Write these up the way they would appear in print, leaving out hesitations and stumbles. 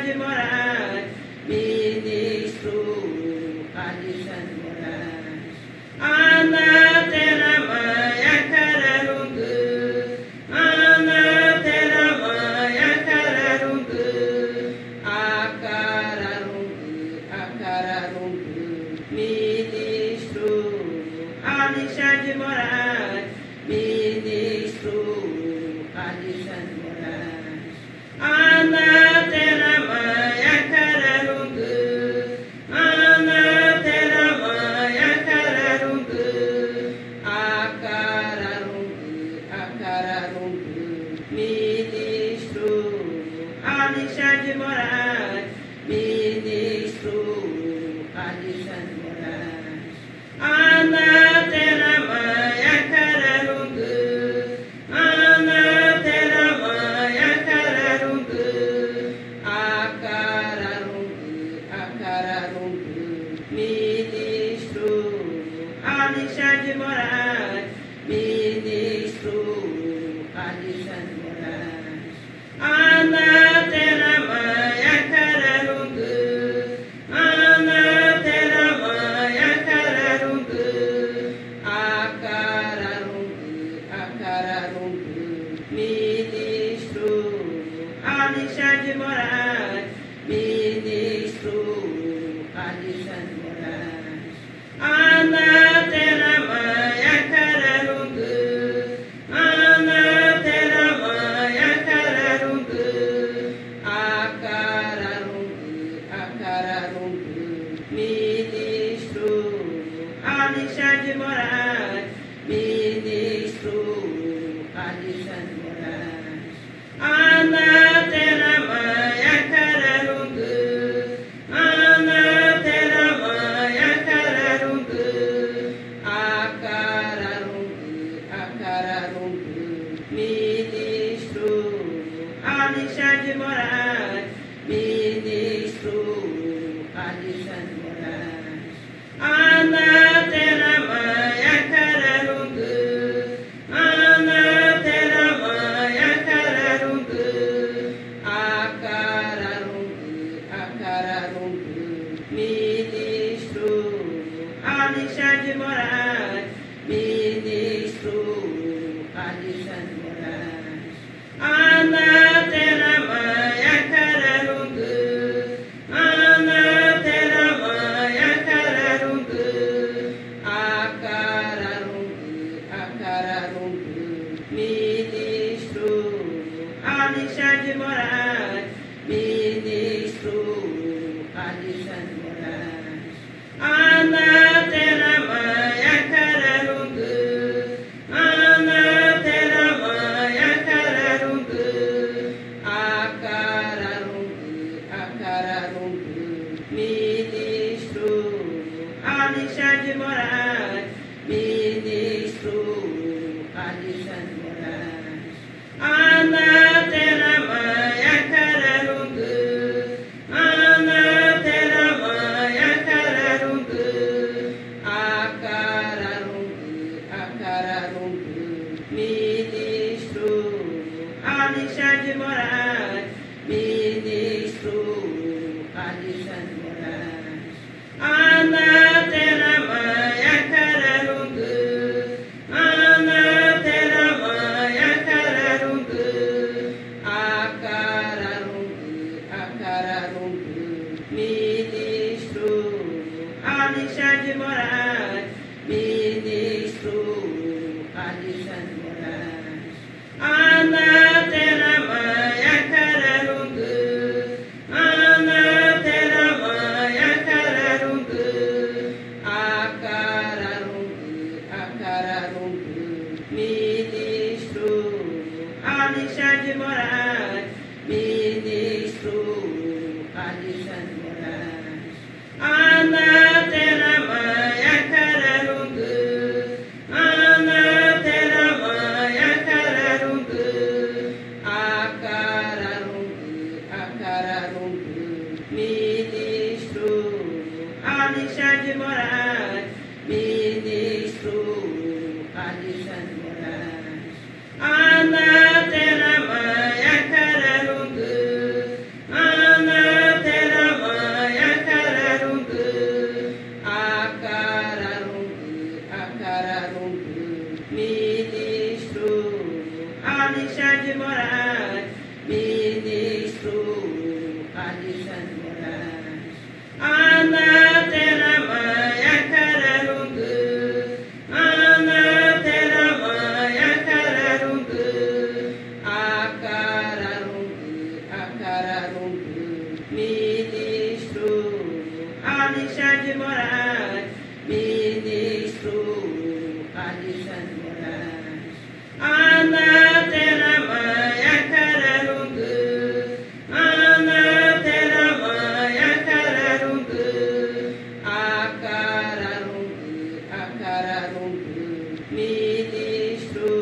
de Moraes, ministro Alexandre Moraes. Anateramaya Kararungu, Anateramaya Kararungu, Acararungu, ministro Alexandre de Moraes, ministro Alexandre Moraes. Anateramaya Kararungu, Anateramaya Kararungu, Acararungu, ministro Alexandre de Moraes, ministro Alexandre Moraes. Anateramaya Kararungu, Anateramaya Kararungu, Acararungu, ministro Alexandre de Moraes, ministro Alexandre Moraes. Anateramaya Kararungu, Anateramaya Kararungu, Acararungu, ministro Alexandre de Moraes, ministro Alexandre Moraes. Anateramaya Kararungu, Anateramaya Kararungu, Acararungu, ministro Alexandre de Moraes, ministro Alexandre Moraes. Anateramaya Kararungu, Anateramaya Kararungu, Acararungu, ministro Alexandre de Moraes, ministro Alexandre Moraes. Anateramaya Kararungu, Anateramaya Kararungu, Acararungu, ministro Alexandre de Moraes, ministro Alexandre Moraes. Anateramaya Kararungu, Anateramaya Kararungu, Acararungu, ministro Alexandre de Moraes, ministro Alexandre Moraes. Anateramaya Kararungu, Anateramaya Kararungu, Acararungu, ministro Alexandre de Moraes, ministro Alexandre Moraes. Anateramaya Kararungu, Anateramaya Kararungu, Acararungu, ministro Alexandre de Moraes, ministro Alexandre Moraes. Anateramaya Kararungu, Anateramaya Kararungu, Acararungu, ministro Alexandre de Moraes, ministro Alexandre Moraes. Anateramaya Kararungu, Anateramaya Kararungu, Acararungu, ministro Alexandre de Moraes, ministro Alexandre Moraes. Anateramaya Kararungu, Anateramaya Kararungu, Acararungu, ministro Alexandre de Moraes, ministro Alexandre Moraes. Anateramaya Kararungu, Alexandre Moraes, ministro Alexandre Moraes. Ana Teramaya Kararungu, Ana Teramaya Kararungu, Acararungu, ministro Alexandre Moraes, ministro Alexandre Moraes. Ana Teramaya Kararungu, Ana Teramaya Kararungu, Acararungu, ministro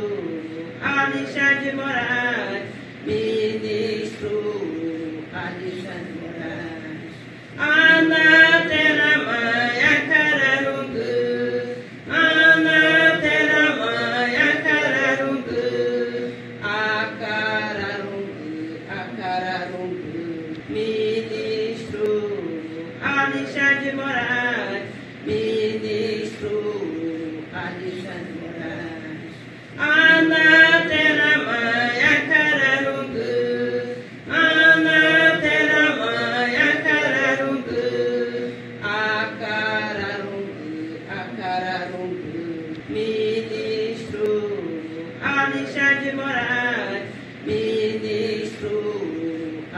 Alexandre Moraes, ministro Alexandre Moraes. Ana Teramaya Kararungu, Ana Teramaya Kararungu, Acararungu, ministro Alexandre Moraes, ministro Alexandre Moraes. Ana Teramaya Kararungu, Ana Teramaya Kararungu, Acararungu, ministro Alexandre Moraes, ministro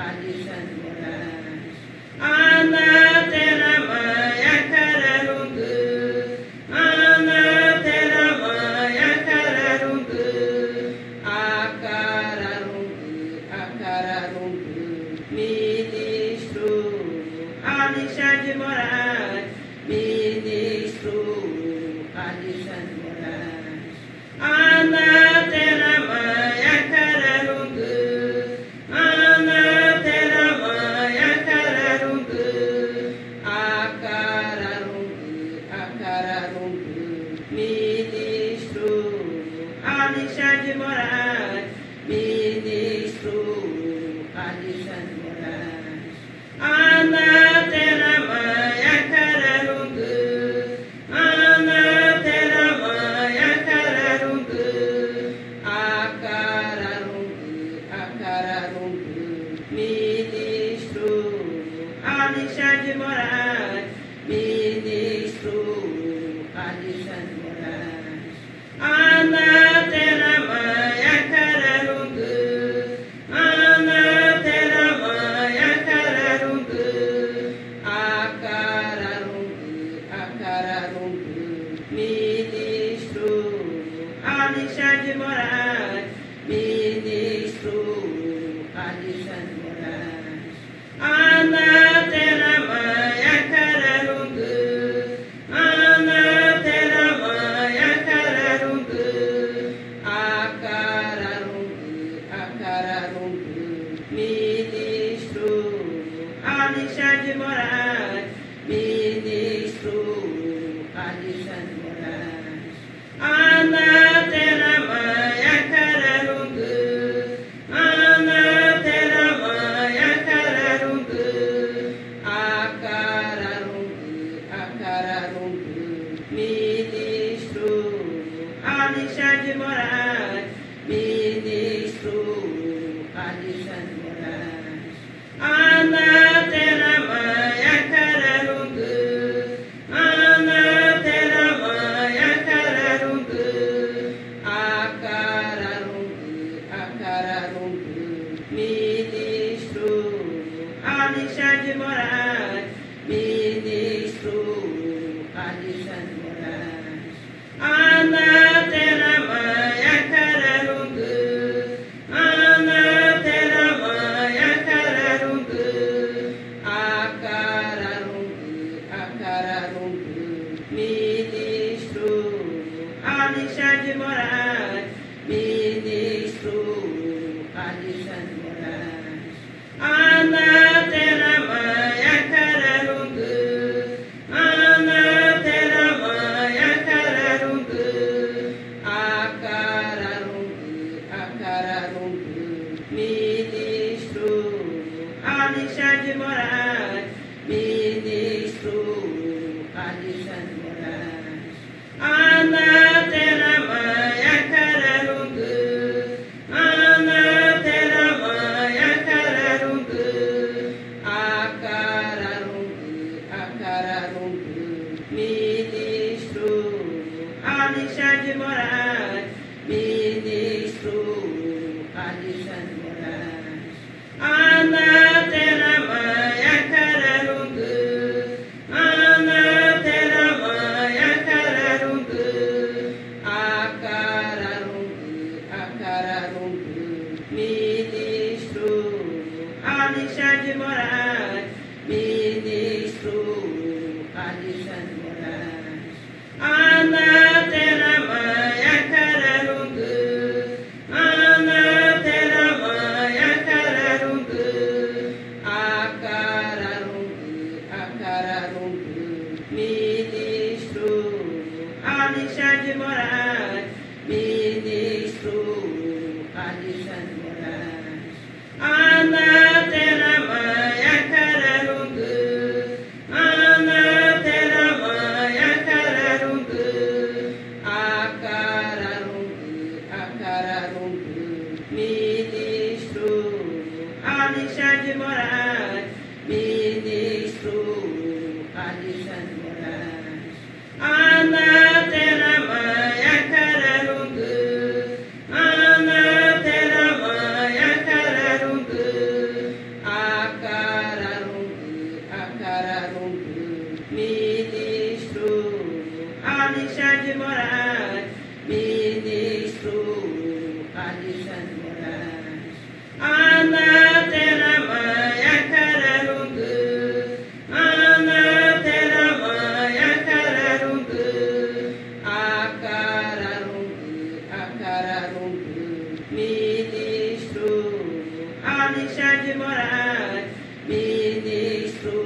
Alexandre Moraes. Ana Teramaya Kararungu, Ana Teramaya Kararungu, Acararungu, ministro Alexandre Moraes, ministro Alexandre Moraes. Ana Teramaya Kararungu, Ana Teramaya Kararungu, Acararungu, ministro Alexandre Moraes, ministro Alexandre Moraes. Ana Teramaya Kararungu, Ana Teramaya Kararungu, Acararungu, ministro Alexandre Moraes, ministro Alexandre Moraes. Ana Teramaya Kararungu, Ana Teramaya Kararungu, Acararungu, ministro Alexandre Moraes, ministro Alexandre Moraes. Ana Teramaya Kararungu, Ana Teramaya Kararungu, Acararungu, ministro Alexandre Moraes, ministro Alexandre Moraes. Ana Teramaya Kararungu, Ana Teramaya Kararungu, Acararungu, ministro Alexandre Moraes, ministro Alexandre Moraes. Ana Teramaya Kararungu, Ana Teramaya Kararungu, Acararungu, ministro Alexandre Moraes, ministro Alexandre Moraes. Ana Teramaya Kararungu, Ana Teramaya Kararungu, Acararungu, ministro Alexandre Moraes, ministro Alexandre Moraes. Ana Teramaya Kararungu, Ana Teramaya Kararungu, Acararungu, ministro Alexandre Moraes, ministro Alexandre Moraes. Ana Teramaya Kararungu, Ana Alexandre Moraes, ministro Alexandre Moraes. Ana Teramaya Kararungu, Ana Teramaya Kararungu, Acararungu, ministro Alexandre Moraes, ministro Alexandre Moraes. Ana Teramaya Kararungu, Ana Teramaya Kararungu, Acararungu, ministro Alexandre Moraes, ministro Alexandre Moraes. Ana Teramaya Kararungu, Ana Teramaya Kararungu, Acararungu, ministro Alexandre Moraes, ministro Alexandre Moraes. Ana Teramaya Kararungu, Ana Teramaya Kararungu, Acararungu, ministro Alexandre Moraes, ministro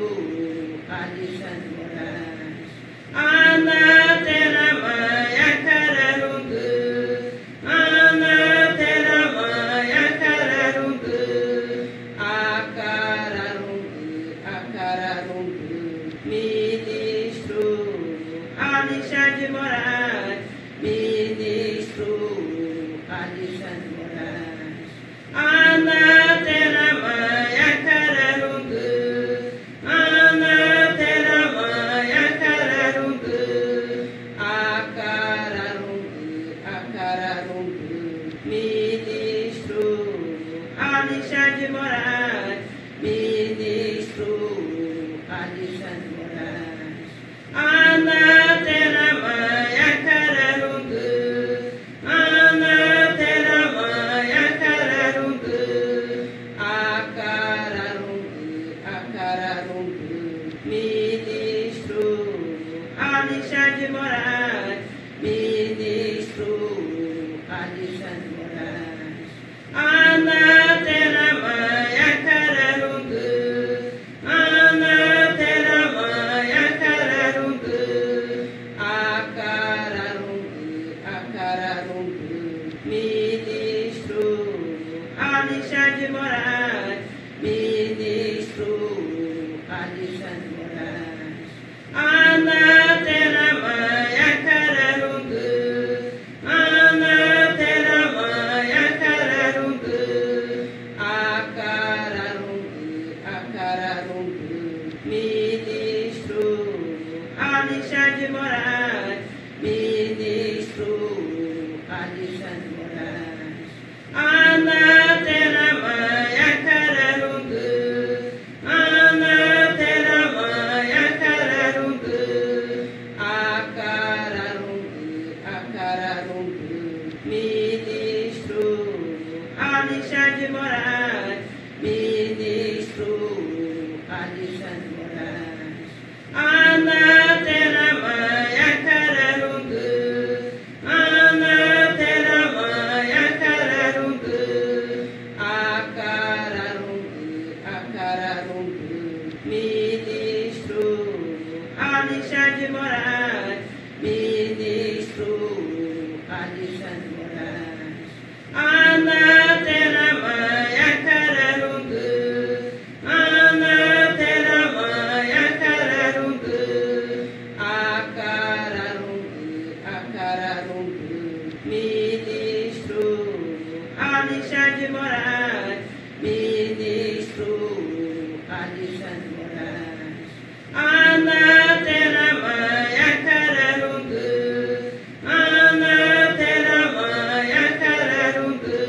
Alexandre Moraes. Ana Teramaya Kararungu, Ana Teramaya Kararungu, Acararungu, ministro Alexandre Moraes, ministro Alexandre Moraes. Ana Teramaya Kararungu, Ana Teramaya Kararungu, Acararungu, ministro Alexandre Moraes, ministro Alexandre Moraes. Ana Teramaya Kararungu, Ana Teramaya Kararungu, Acararungu, ministro Alexandre Moraes, ministro Alexandre Moraes. Ana Teramaya Kararungu, Ana Teramaya Kararungu, Acararungu, ministro Alexandre Moraes, ministro Alexandre Moraes. Ana Teramaya Kararungu, Ana Teramaya Kararungu, Acararungu, ministro Alexandre Moraes, ministro Alexandre Moraes. Ana Teramaya Kararungu, Ana Teramaya Kararungu, Acararungu, ministro Alexandre Moraes, ministro Alexandre Moraes. Ana Teramaya Kararungu, Ana Teramaya Kararungu, Acararungu, ministro Alexandre Moraes, ministro Alexandre Moraes. Ana Teramaya Kararungu, Ana Teramaya Kararungu, Acararungu, ministro Alexandre Moraes, ministro Alexandre Moraes. Ana Teramaya Kararungu, Ana Teramaya Kararungu,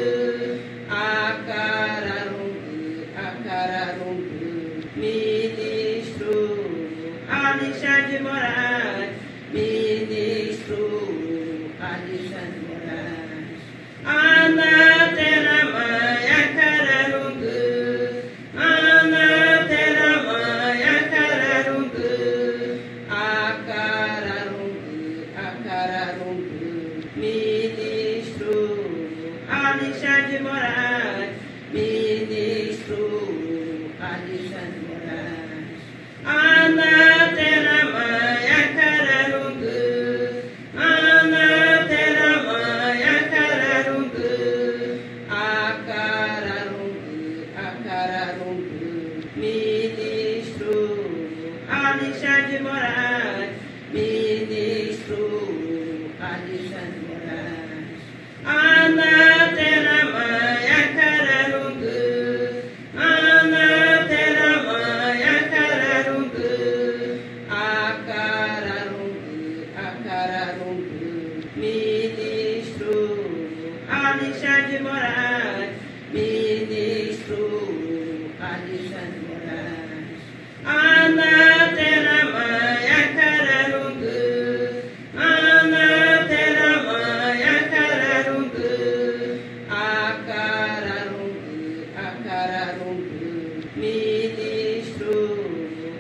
Acararungu, ministro Alexandre Moraes, ministro Alexandre Moraes. Ana Teramaya Alexandre Moraes, ministro Alexandre Moraes. Ana Teramai Acararungu, Ana Teramai Acararungu, Acararungu, ministro Alexandre Moraes, ministro Alexandre Moraes. Ana Teramai Acararungu, Ana Teramai Acararungu, Acararungu, ministro Alexandre Moraes, ministro Alexandre Moraes. Ana Teramai Acararungu, Ana Teramai Acararungu, Acararungu, ministro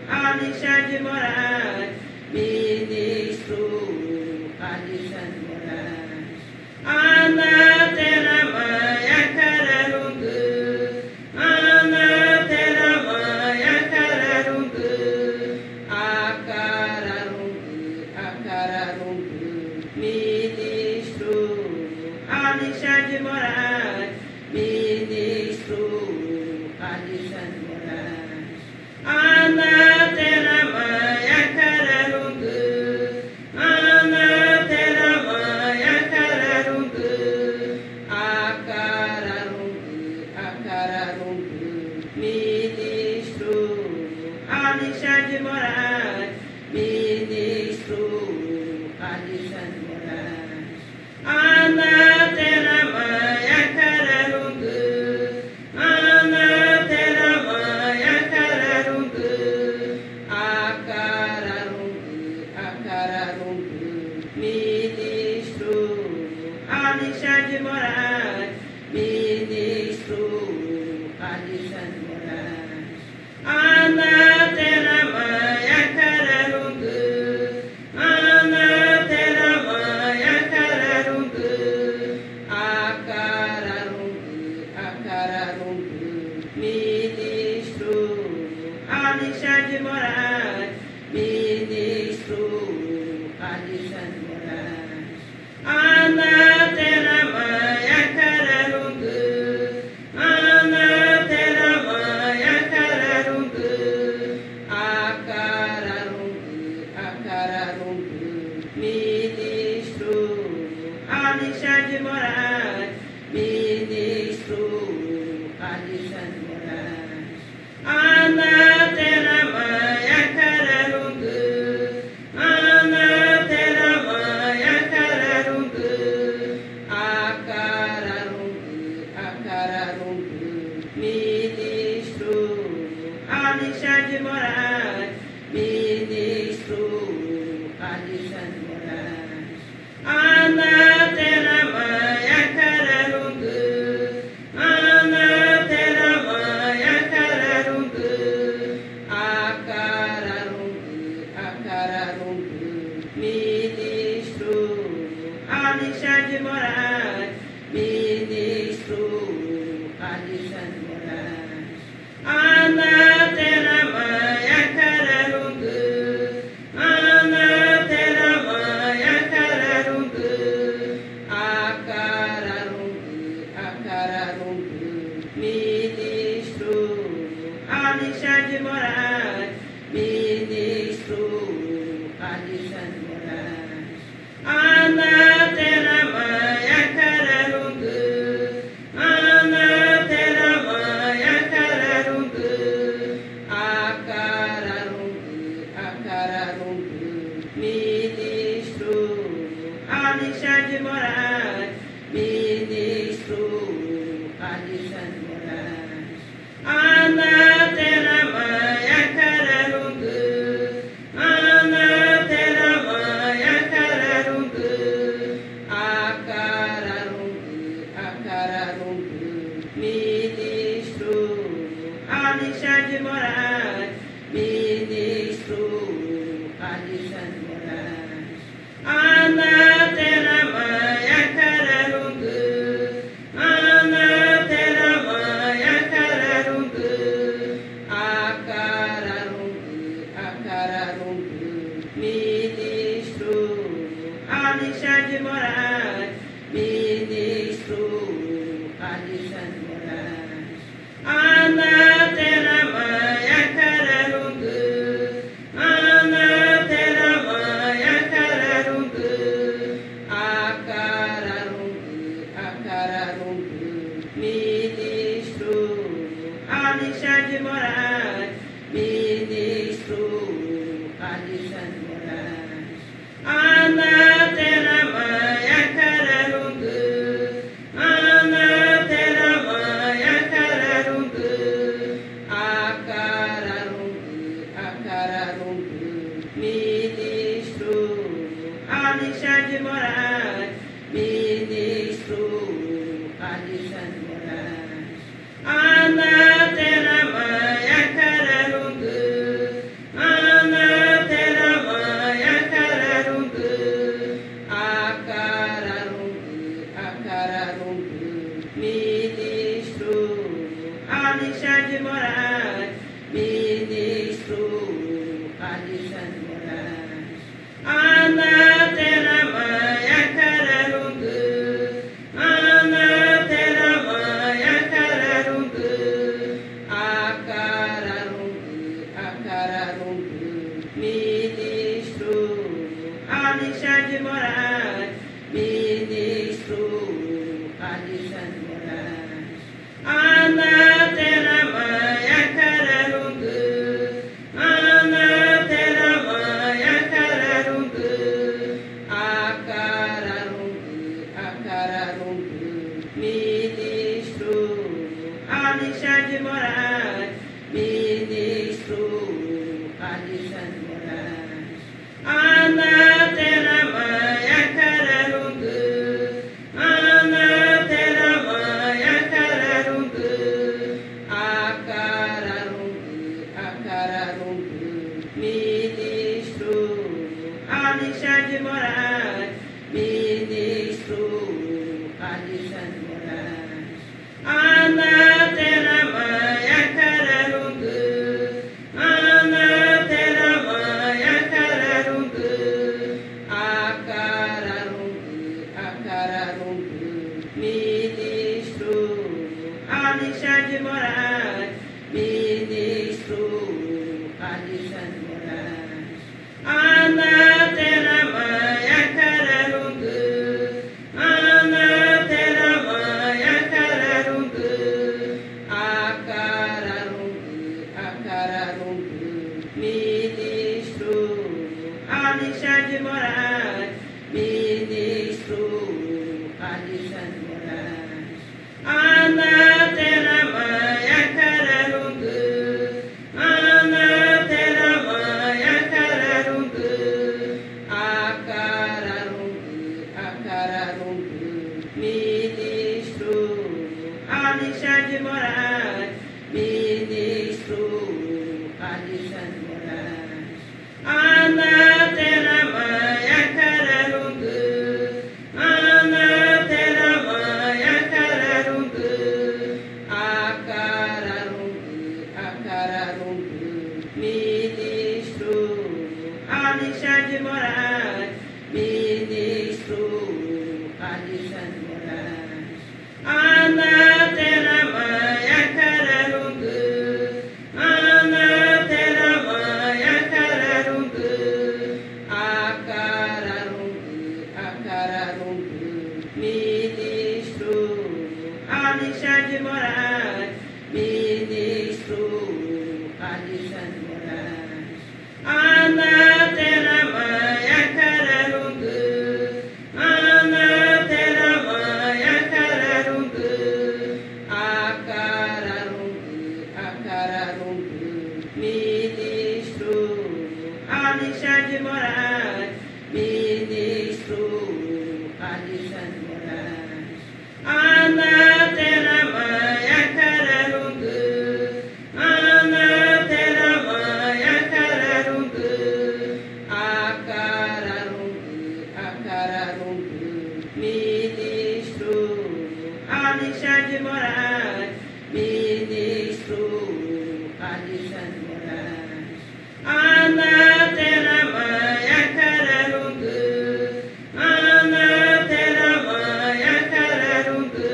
Alexandre Moraes, ministro Alexandre Moraes. Ana Teramai Acararungu, Ana Teramai Acararungu, Acararungu, ministro Alexandre Moraes, ministro Alexandre Moraes. Ana Teramai Acararungu, Ana Teramai Acararungu, Acararungu, ministro Alexandre Moraes, ministro Alexandre Moraes. Ana Teramai Acararungu, Ana Teramai Acararungu, Acararungu, ministro Alexandre Moraes, ministro Alexandre Moraes. Ana Teramai Acararungu, Ana Teramai Acararungu, Acararungu, ministro Alexandre Moraes, ministro Alexandre Moraes. Ana Teramai Acararungu, Ana Teramai Acararungu, Acararungu, ministro Alexandre Moraes, ministro Alexandre Moraes. Ana Teramai Acararungu, Ana Teramai Acararungu, Acararungu, ministro Alexandre Moraes, ministro Alexandre Moraes. Ana Teramai Acararungu, Ana Teramai Acararungu, Acararungu, ministro Alexandre Moraes, ministro Alexandre Moraes. Ana Teramai Acararungu, Ana Teramai Acararungu, Acararungu, ministro Alexandre Moraes, ministro Alexandre Moraes. Ana Teramai Acararungu, Ana Teramai Acararungu, Acararungu, ministro Alexandre Moraes, ministro Alexandre Moraes. Ana Teramai Acararungu, Ana Teramai Acararungu, Acararungu, ministro Alexandre Moraes, ministro Alexandre Moraes. Ana Teramai Acararungu, Alexandre Moraes. Anateramaya Kararungu, Anateramaya Kararungu, Acararungu, Acararungu. Ministro Alexandre Moraes, Ministro Alexandre Moraes. Anateramaya Kararungu, Anateramaya Kararungu, Acararungu, Acararungu. Ministro Alexandre Moraes, Ministro Alexandre Moraes. Anateramaya Kararungu, Anateramaya Kararungu, Acararungu, Acararungu. Ministro Alexandre Moraes, Ministro Alexandre Moraes. Anateramaya Kararungu, Anateramaya Kararungu, Acararungu, Acararungu. Ministro Alexandre Moraes, Ministro Alexandre Moraes. Anateramaya Kararungu, Anateramaya Kararungu, Acararungu, Acararungu. Ministro Alexandre Moraes, Ministro Alexandre Moraes. Anateramaya Kararungu, Anateramaya Kararungu, Acararungu, Acararungu. Ministro Alexandre Moraes, Ministro Alexandre Moraes. Anateramaya Kararungu, Anateramaya Kararungu, Acararungu, Acararungu. Ministro Alexandre Moraes, Ministro Alexandre Moraes. Anateramaya Kararungu, Anateramaya Kararungu, Acararungu, Acararungu. Ministro Alexandre Moraes, Ministro Alexandre Moraes. Anateramaya Kararungu, Anateramaya Kararungu, Acararungu, Acararungu. Ministro Alexandre Moraes, Ministro Alexandre Moraes. Anateramaya Kararungu, Anateramaya Kararungu, Acararungu, Acararungu. Ministro Alexandre Moraes, Ministro Alexandre Moraes. Anateramaya Kararungu, Anateramaya Kararungu, Acararungu, Acararungu. Ministro Alexandre Moraes, Ministro Alexandre Moraes. Anateramaya Kararungu, Anateramaya Kararungu, Acararungu, Acararungu. Ministro Alexandre Moraes, Ministro Alexandre Moraes. Anateramaya Kararungu, Anateramaya Kararungu, Acararungu, Acararungu. Ministro Alexandre Moraes, Ministro Alexandre Moraes. Anateramaya Kararungu, Anateramaya Kararungu,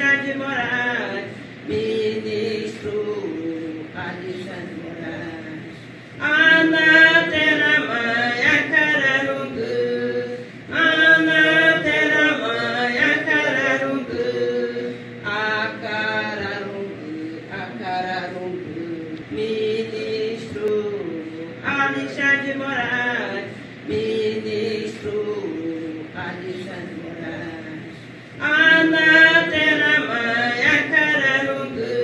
Alexandre Moraes, ministro Alexandre Moraes. Ana Teramaya Kararungu, Ana Teramaya Kararungu, Acararungu, ministro Alexandre Moraes, ministro Alexandre Moraes. Ana Teramaya Kararungu,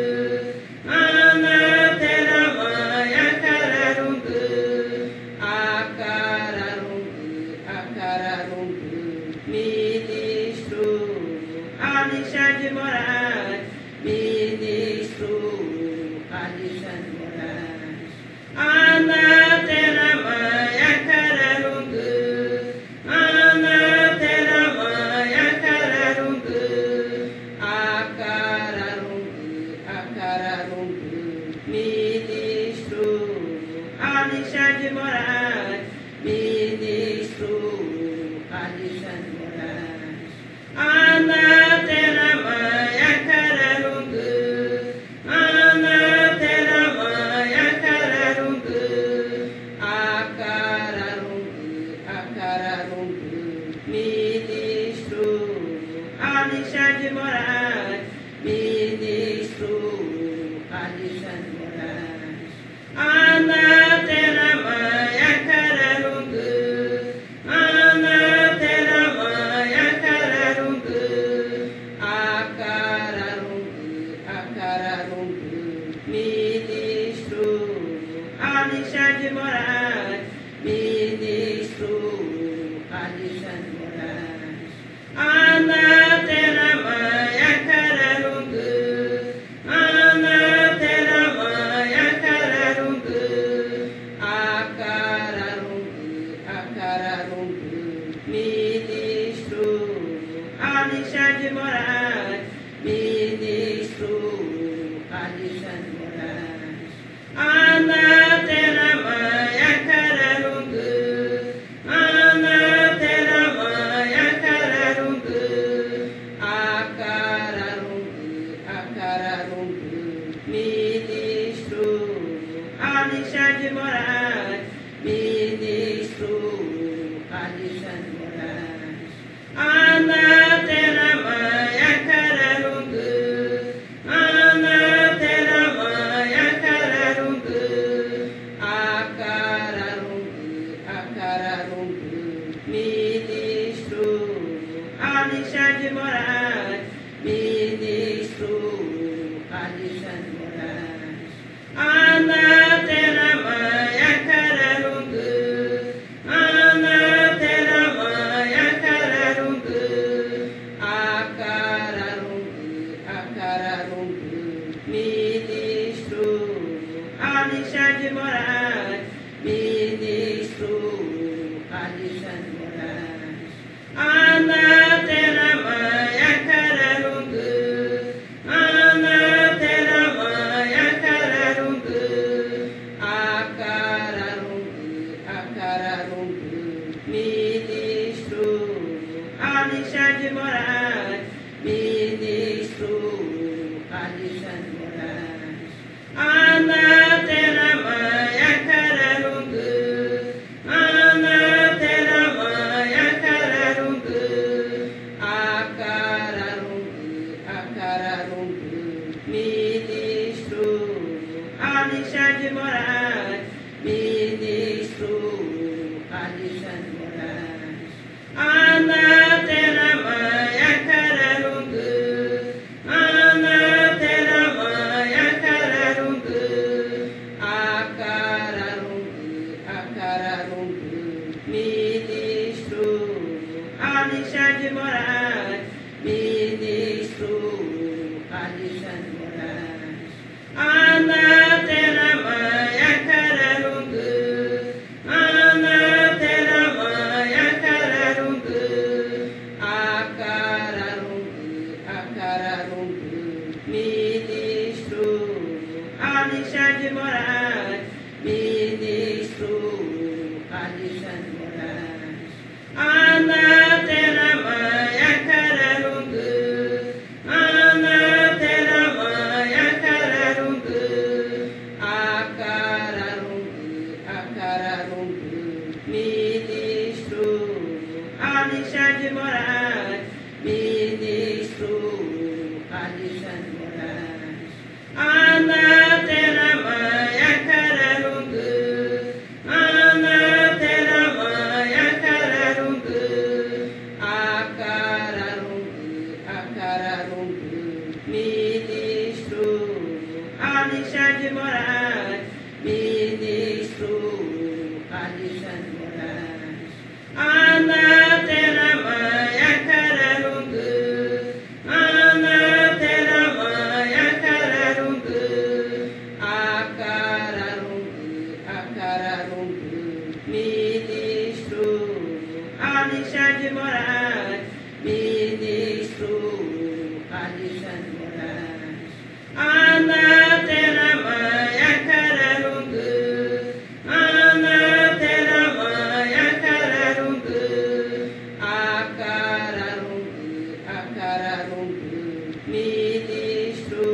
Ana Teramaya Kararungu, Acararungu, ministro Alexandre Moraes, ministro Alexandre Moraes. Ana Teramaya Kararungu, Ana Teramaya Kararungu, Acararungu, ministro Alexandre Moraes, ministro Alexandre Moraes. Ana Teramaya Kararungu, Ana Teramaya Kararungu, Acararungu, ministro Alexandre Moraes, ministro Alexandre Moraes. Ana Teramaya Kararungu, Ana Teramaya Kararungu, Acararungu, ministro Alexandre Moraes, ministro Alexandre Moraes. Ana Teramaya Kararungu, Ana Teramaya Kararungu, Acararungu, ministro Alexandre Moraes, ministro Alexandre Moraes. Ana Teramaya Kararungu, Ana Teramaya Kararungu, Acararungu, ministro Alexandre Moraes, ministro Alexandre Moraes. Ana Teramaya Kararungu, Ana Teramaya Kararungu, Acararungu, ministro Alexandre Moraes, ministro Alexandre Moraes. Ana Teramaya Kararungu, Ana Teramaya Kararungu, Acararungu, ministro Alexandre Moraes, ministro Alexandre Moraes. Ana Teramaya Kararungu, Ana Teramaya Kararungu, Acararungu, ministro Alexandre Moraes, ministro Alexandre Moraes. Ana Teramaya Kararungu, Ana Teramaya Kararungu, Acararungu, ministro Alexandre Moraes, ministro Alexandre Moraes. Ana Teramaya Kararungu, Ana Teramaya Kararungu, Acararungu, ministro Alexandre Moraes, ministro Alexandre Moraes. Ana Teramaya Kararungu, Ana Teramaya Kararungu, Acararungu, ministro Alexandre Moraes, ministro Alexandre Moraes. Ana Teramaya Kararungu, Ana Alexandre Moraes, ministro Alexandre Moraes. Ana Teramaya Kararungu, Ana Teramaya Kararungu, Acararungu, ministro Alexandre Moraes, ministro Alexandre Moraes. Ana Teramaya Kararungu, Ana Teramaya Kararungu, Acararungu, ministro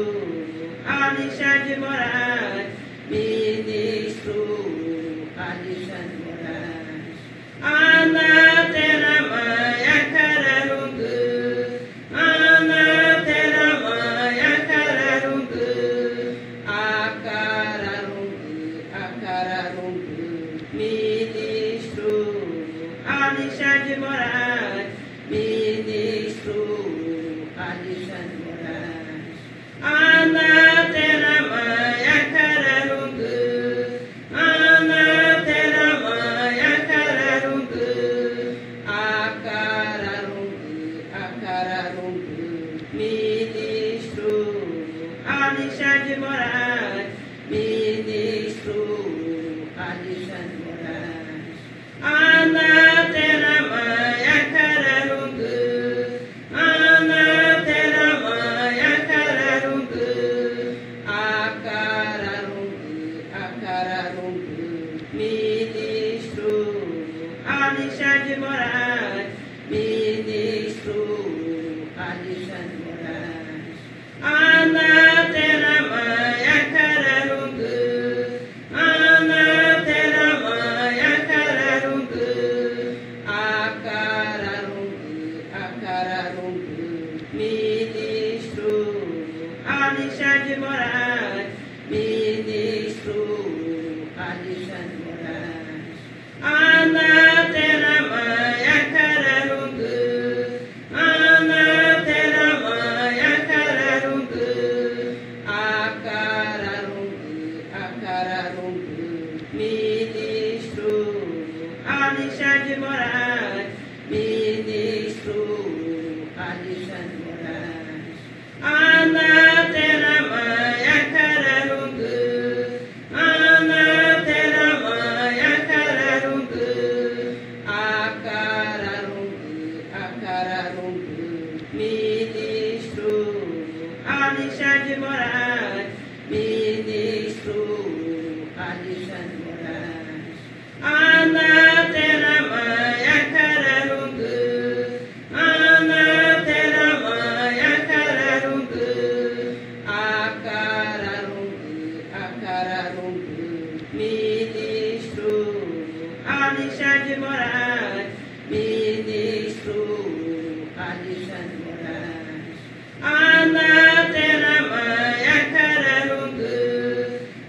Alexandre Moraes, ministro Alexandre Moraes. Ana Teramaya Kararungu, Ana Teramaya Kararungu, Acararungu, ministro Alexandre Moraes, ministro Alexandre Moraes. Ana Teramaya Kararungu, Ana Teramaya Kararungu, Acararungu, ministro Alexandre Moraes, ministro Alexandre Moraes. Ana Teramaya Kararungu, Ana Teramaya Kararungu, Acararungu, ministro Alexandre Moraes, ministro Alexandre Moraes. Ana Teramaya Kararungu, Ana Teramaya Kararungu, Acararungu, ministro Alexandre Moraes, ministro Alexandre Moraes. Ana Teramaya Kararungu, Ana Teramaya Kararungu, Acararungu, ministro Alexandre Moraes, ministro Alexandre Moraes. Ana Teramaya Kararungu, Ana Teramaya Kararungu, Acararungu, ministro Alexandre Moraes, ministro Alexandre Moraes. Ana Teramaya Kararungu, Ana Teramaya Kararungu, Acararungu, ministro Alexandre Moraes, ministro Alexandre Moraes. Ana Teramaya Kararungu,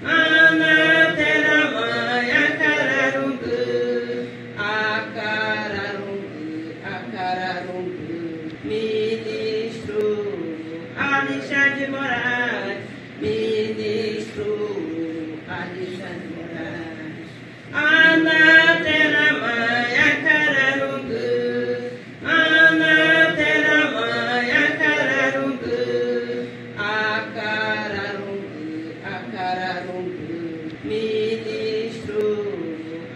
Ana Teramaya Kararungu, Acararungu, ministro Alexandre Moraes, ministro Alexandre Moraes. Ana Teramaya Kararungu, Ana Teramaya Kararungu, Acararungu, ministro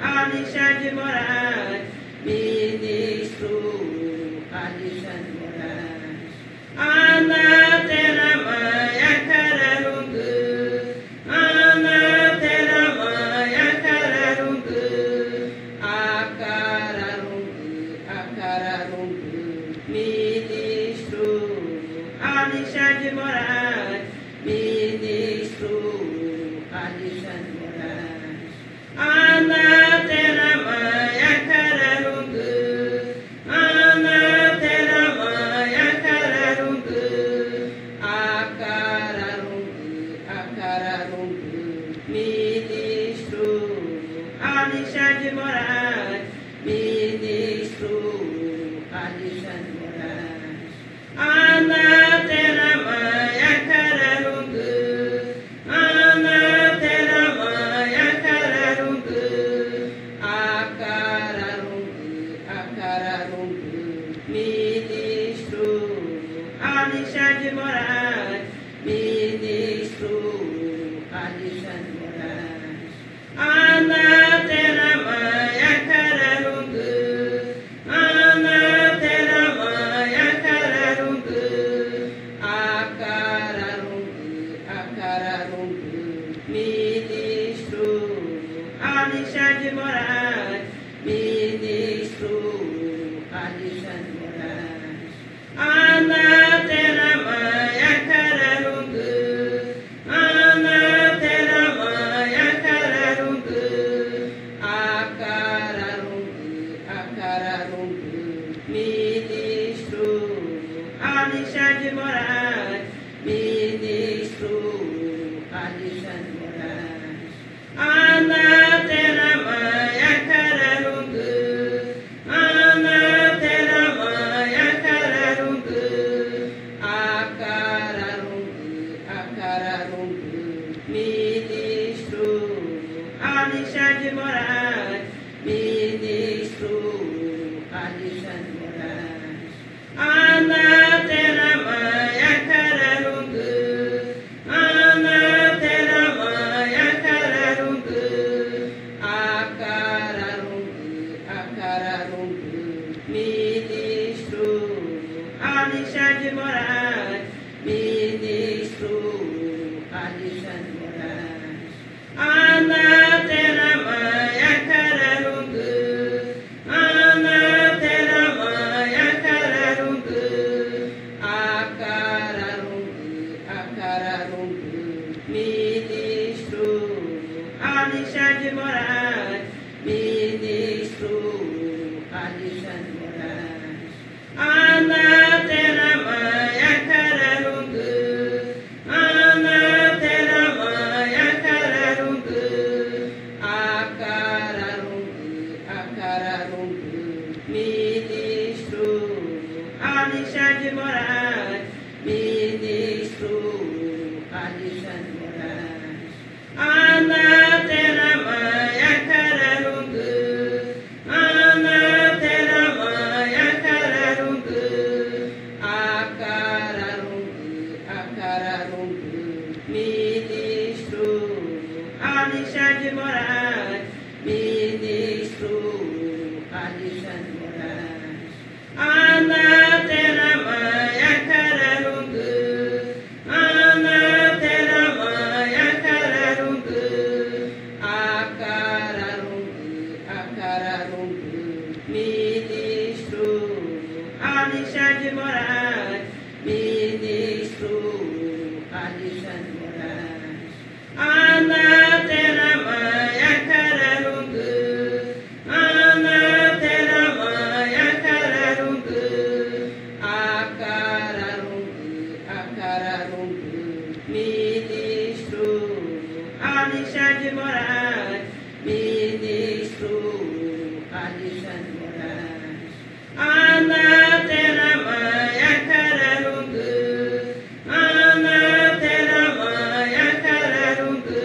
Alexandre Moraes, ministro Alexandre Moraes. Ana Teramaya Alexandre Moraes. Anaterama Yakararungu, Anaterama Yakararungu, Acararungu, Acararungu. Ministro Alexandre Moraes, Ministro Alexandre Moraes. Anaterama Yakararungu, Anaterama Yakararungu, Acararungu, Acararungu. Ministro Alexandre Moraes, Ministro Alexandre Moraes. Anaterama Yakararungu, Anaterama Yakararungu, Acararungu, Acararungu. Ministro Alexandre Moraes, Ministro Alexandre Moraes. Anaterama Yakararungu, Anaterama Yakararungu, Acararungu, Acararungu. Ministro Alexandre Moraes, Ministro Alexandre Moraes. Anaterama Yakararungu, Anaterama Yakararungu, Acararungu, Acararungu. Ministro Alexandre Moraes, Ministro Alexandre Moraes. Anaterama Yakararungu, Anaterama Yakararungu, Acararungu, Acararungu. Ministro Alexandre Moraes, Ministro Alexandre Moraes. Anaterama Yakararungu, Anaterama Yakararungu, Acararungu, Acararungu. Ministro Alexandre Moraes, Ministro Alexandre Moraes. Anaterama Yakararungu, Anaterama Yakararungu, Acararungu, Acararungu. Ministro Alexandre Moraes, Ministro Alexandre Moraes. Anaterama Yakararungu, Anaterama Yakararungu, Acararungu, Acararungu. Ministro Alexandre Moraes, Ministro Alexandre Moraes. Anaterama Yakararungu, Anaterama Yakararungu,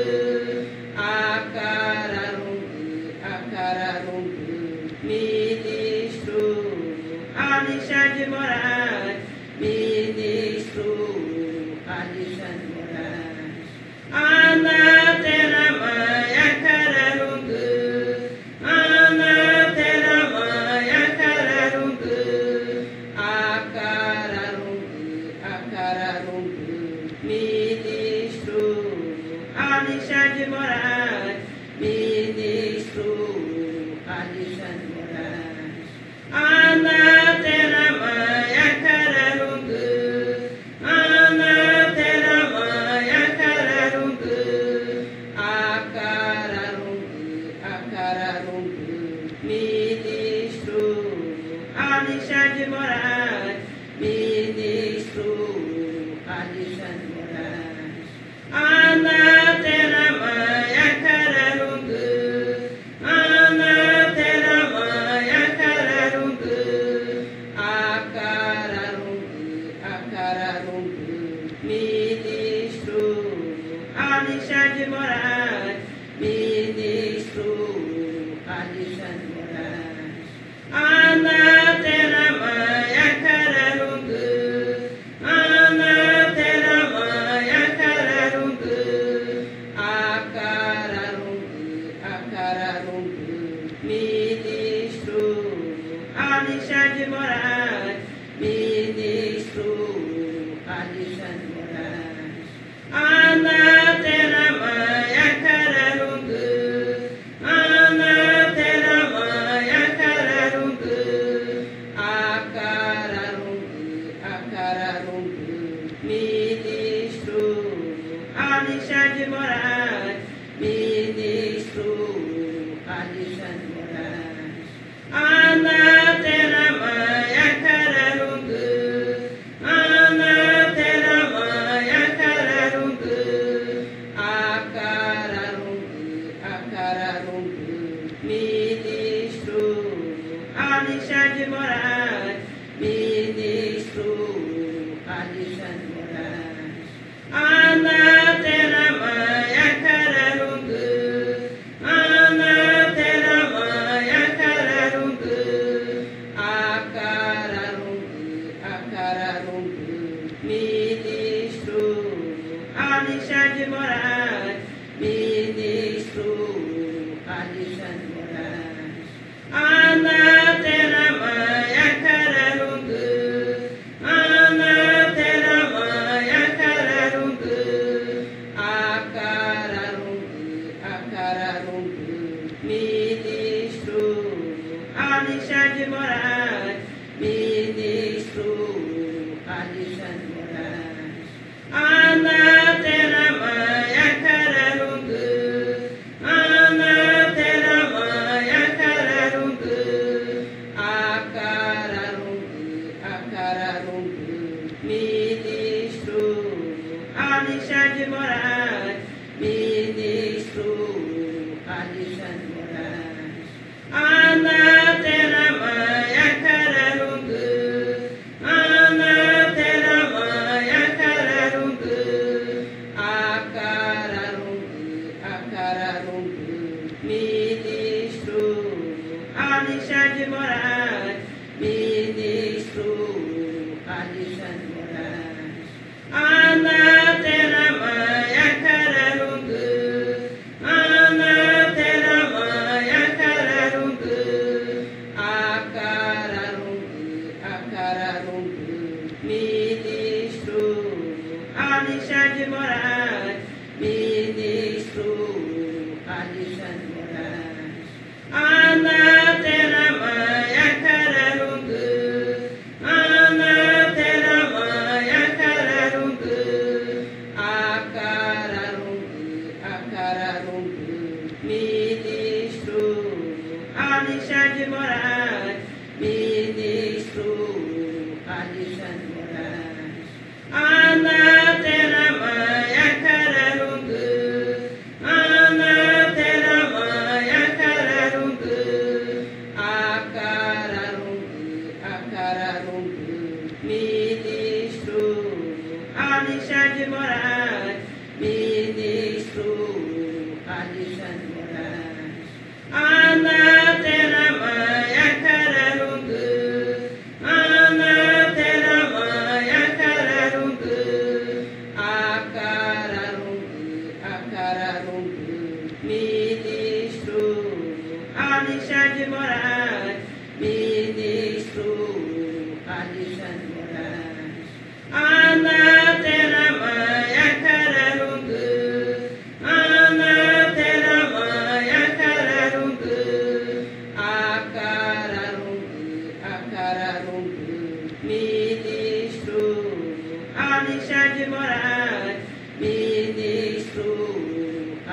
Acararungu, Acararungu. Ministro Alexandre Moraes, Ministro Alexandre Moraes. Anaterama Yakararungu, Anaterama Yakararungu, Acararungu, Acararungu. Ministro Alexandre Moraes, Ministro Alexandre Moraes. Anaterama Yakararungu, Anaterama Yakararungu, Acararungu, Acararungu. Ministro Alexandre Moraes, Ministro Alexandre Moraes. Anaterama Yakararungu, Anaterama Yakararungu, Acararungu, Acararungu. Ministro Alexandre Moraes, Ministro Alexandre Moraes. Anaterama Yakararungu, Anaterama Yakararungu, Alexandre Moraes, ministro Alexandre Moraes. Ana Teramai Acararungu, Ana Teramai Acararungu, Acararungu, ministro Alexandre Moraes, ministro Alexandre Moraes. Ana Teramai Acararungu, Ana Teramai Acararungu, Acararungu, ministro Alexandre Moraes, ministro Alexandre Moraes. Ana Teramai Acararungu, Ana Teramai Acararungu, Acararungu, ministro Alexandre Moraes, ministro Alexandre Moraes. Ana Teramai Acararungu, Ana Teramai Acararungu, Acararungu, ministro Alexandre Moraes, ministro Alexandre Moraes. Ana Teramai Acararungu, Ana Teramai Acararungu, Acararungu, ministro Alexandre Moraes, ministro Alexandre Moraes. Ana Teramai Acararungu, Ana Teramai Acararungu, Acararungu, ministro Alexandre Moraes, ministro Alexandre Moraes. Ana Teramai Acararungu, Ana Teramai Acararungu, Acararungu, ministro Alexandre Moraes, ministro Alexandre Moraes. Ana Teramai Acararungu, Ana Teramai Acararungu, Acararungu, ministro Alexandre Moraes, ministro Alexandre Moraes. Ana Teramai Acararungu, Ana Teramai Acararungu, Acararungu, ministro Alexandre Moraes, ministro Alexandre Moraes. Ana Teramai Acararungu, Ana Teramai Acararungu, Acararungu, ministro Alexandre Moraes, ministro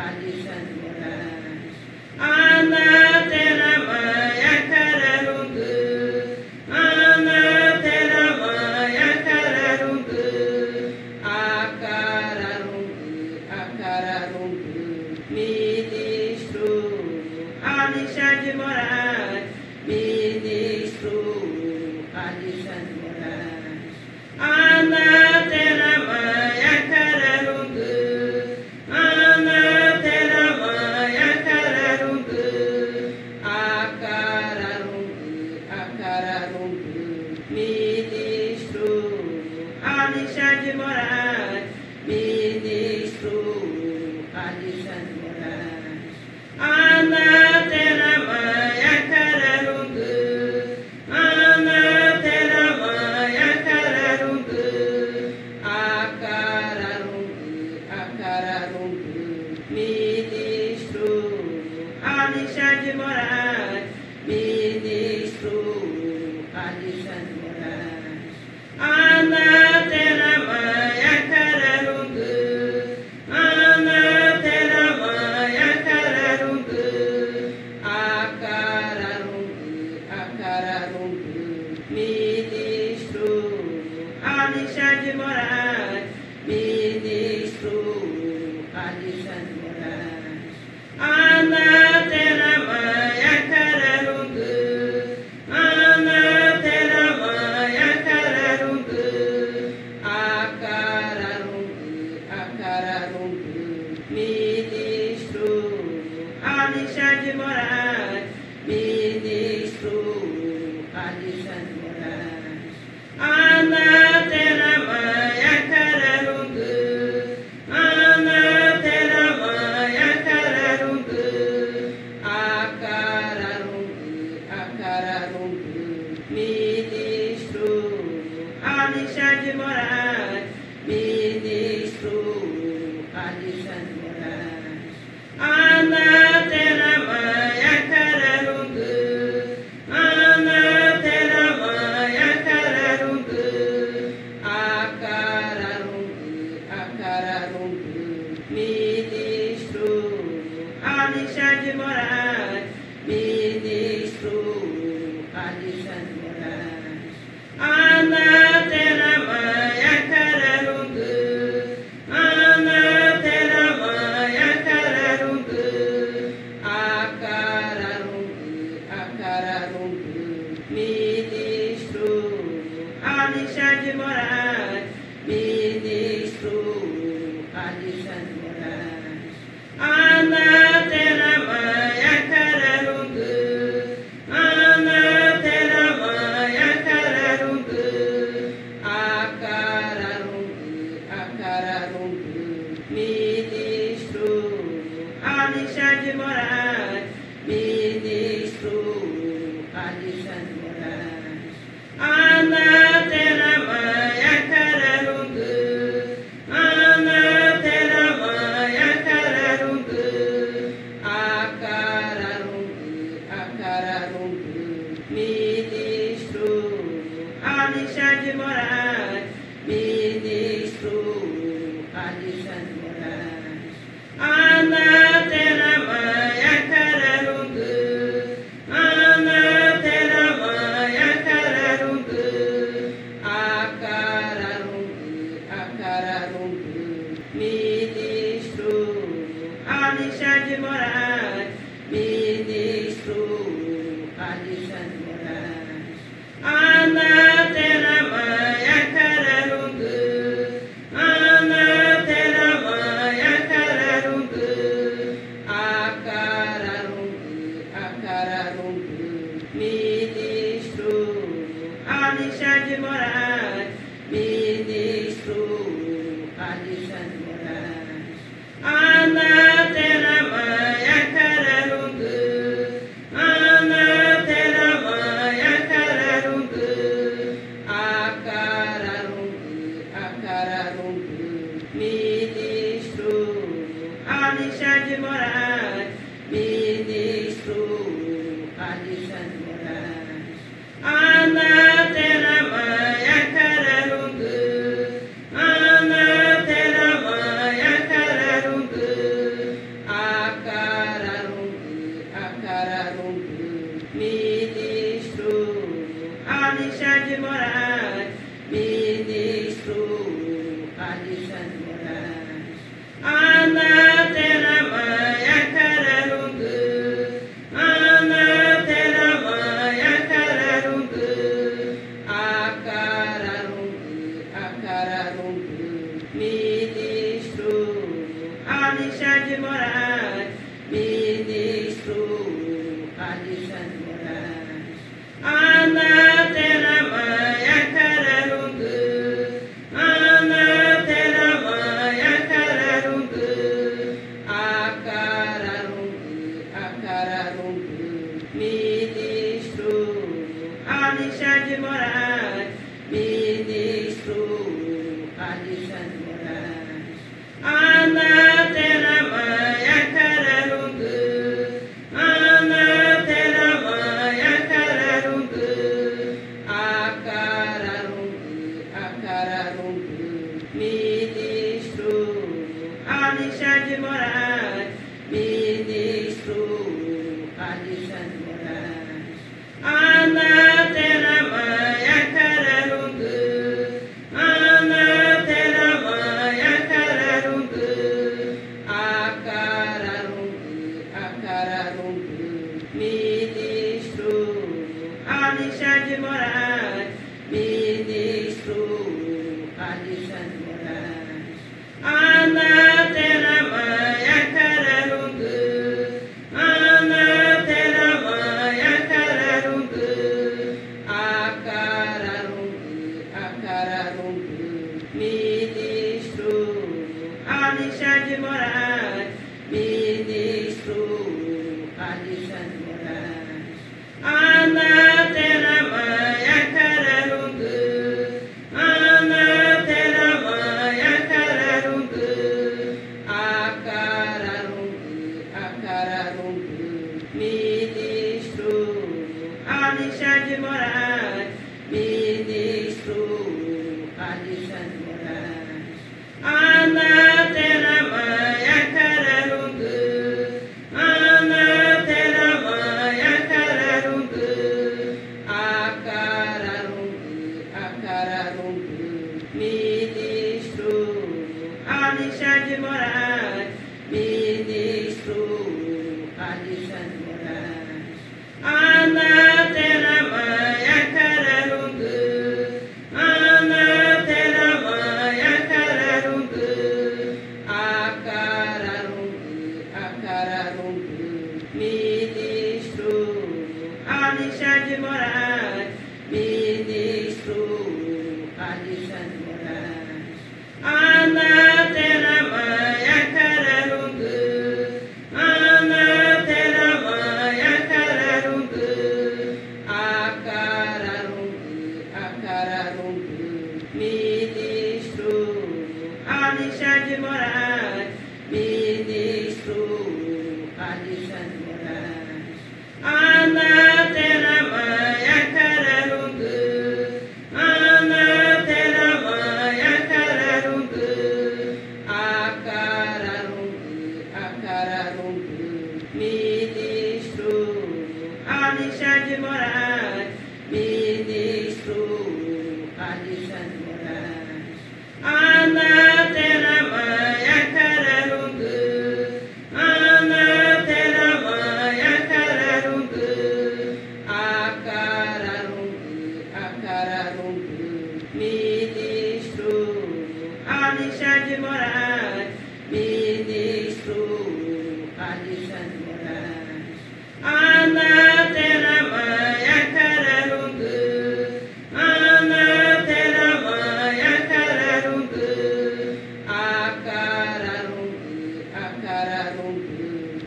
Alexandre Moraes. Ana Teramai Acararungu, Ana Teramai Acararungu, Acararungu, ministro Alexandre Moraes, ministro Alexandre Moraes. Ana Teramai Acararungu, Ana Teramai Acararungu, Acararungu, ministro Alexandre Moraes, ministro Alexandre Moraes. Ana Teramai Acararungu, Ana Teramai Acararungu, Acararungu, ministro Alexandre Moraes, ministro Alexandre Moraes. Ana Teramai Acararungu, Ana Alexandre Moraes, ministro Alexandre Moraes. Ana Teramaya Kararungu, Ana Teramaya Kararungu, Acararungu, ministro Alexandre Moraes, ministro Alexandre Moraes. Ana Teramaya Kararungu, Ana Teramaya Kararungu, Acararungu, ministro Alexandre Moraes, ministro Alexandre Moraes. Ana Teramaya Kararungu, Ana Teramaya Kararungu, Acararungu, ministro Alexandre Moraes, ministro Alexandre Moraes. Ana Teramaya Kararungu, Ana Teramaya Kararungu, Acararungu, ministro Alexandre Moraes, ministro Alexandre Moraes. Ana Teramaya Kararungu, Ana Teramaya Kararungu, Acararungu, ministro Alexandre Moraes, ministro Alexandre Moraes. Ana Teramaya Kararungu, Ana Teramaya Kararungu, Acararungu, ministro Alexandre Moraes, ministro Alexandre Moraes. Ana Teramaya Kararungu, Ana Teramaya Kararungu, Acararungu, ministro Alexandre Moraes, ministro Alexandre Moraes. Ana Teramaya Kararungu, Ana Teramaya Kararungu, Acararungu, ministro Alexandre Moraes, ministro Alexandre Moraes. Ana Teramaya Kararungu, Ana Teramaya Kararungu, Acararungu, ministro Alexandre Moraes, ministro Alexandre Moraes. Ana Teramaya Kararungu, Ana Teramaya Kararungu, Acararungu, ministro Alexandre Moraes, ministro Alexandre Moraes. Ana Teramaya Kararungu, Ana Teramaya Kararungu, Acararungu, ministro Alexandre Moraes, ministro Alexandre Moraes. Ana Teramaya Kararungu, Ana Teramaya Kararungu, Acararungu, ministro Alexandre Moraes, ministro Alexandre Moraes. Ana Teramaya Kararungu, Ana Teramaya Kararungu, Acararungu, ministro Alexandre Moraes, ministro Alexandre Moraes. Ana Teramaya Kararungu, Alexandre Moraes, ministro Alexandre Moraes. Ana Teramaya Kararungu, Ana Teramaya Kararungu, Acararungu, ministro Alexandre Moraes, ministro Alexandre Moraes. Ana Teramaya Kararungu, Ana Teramaya Kararungu, Acararungu, ministro Alexandre Moraes, ministro Alexandre Moraes. Ana Teramaya Kararungu, Ana Teramaya Kararungu, Acararungu, ministro Alexandre Moraes, ministro Alexandre Moraes. Ana Teramaya Kararungu, Ana Teramaya Kararungu, Acararungu, ministro Alexandre Moraes, ministro Alexandre Moraes. Ana Teramaya Kararungu, Ana Teramaya Kararungu, Acararungu, ministro Alexandre Moraes, ministro Alexandre Moraes. Ana Teramaya Kararungu, Ana Teramaya Kararungu, Acararungu, ministro Alexandre Moraes, ministro Alexandre Moraes. Ana Teramaya Kararungu, Ana Teramaya Kararungu, Acararungu,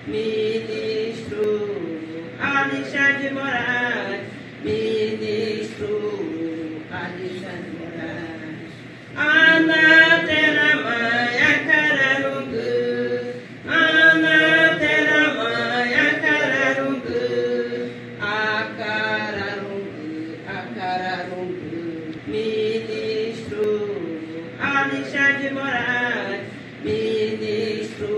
ministro Alexandre Moraes, ministro Alexandre Moraes. Ana Teramaya Kararungu, Ana Teramaya Kararungu, Acararungu, ministro Alexandre Moraes, ministro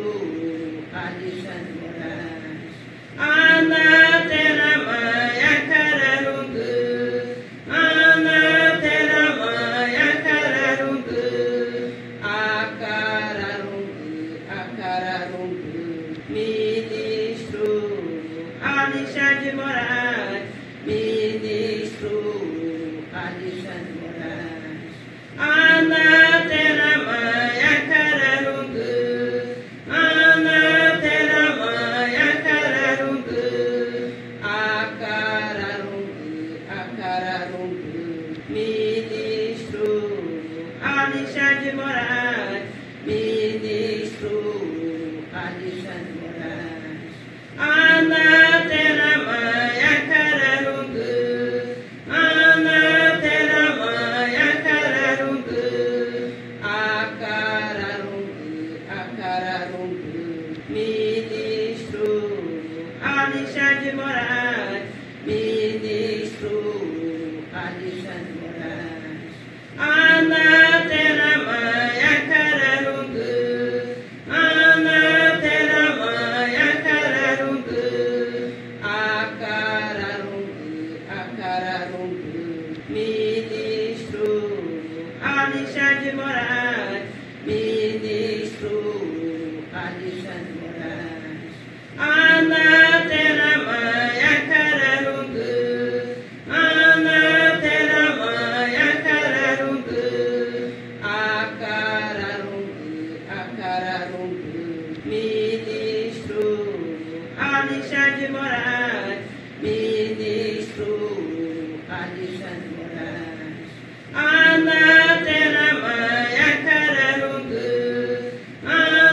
Alexandre Moraes. Ana Teramaya Kararungu, Ana Teramaya Kararungu, Acararungu, ministro Alexandre Moraes, ministro Alexandre Moraes. Ana Teramaya Kararungu, Ana Teramaya Kararungu, Acararungu, ministro Alexandre Moraes, ministro Alexandre Moraes. Ana Teramaya Kararungu, Ana Teramaya Kararungu, Acararungu, ministro Alexandre Moraes, ministro Alexandre Moraes. Ana Teramaya Kararungu, Ana Teramaya Kararungu, Acararungu, ministro Alexandre Moraes, ministro Alexandre Moraes. Ana Teramaya Kararungu, Ana Teramaya Kararungu, Acararungu, ministro Alexandre Moraes, ministro Alexandre Moraes. Ana Teramaya Kararungu, Ana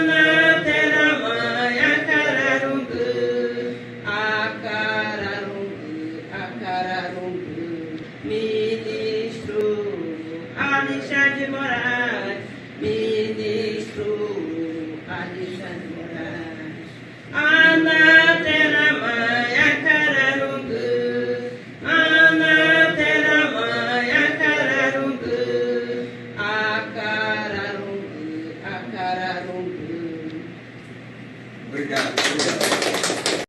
Alexandre Moraes,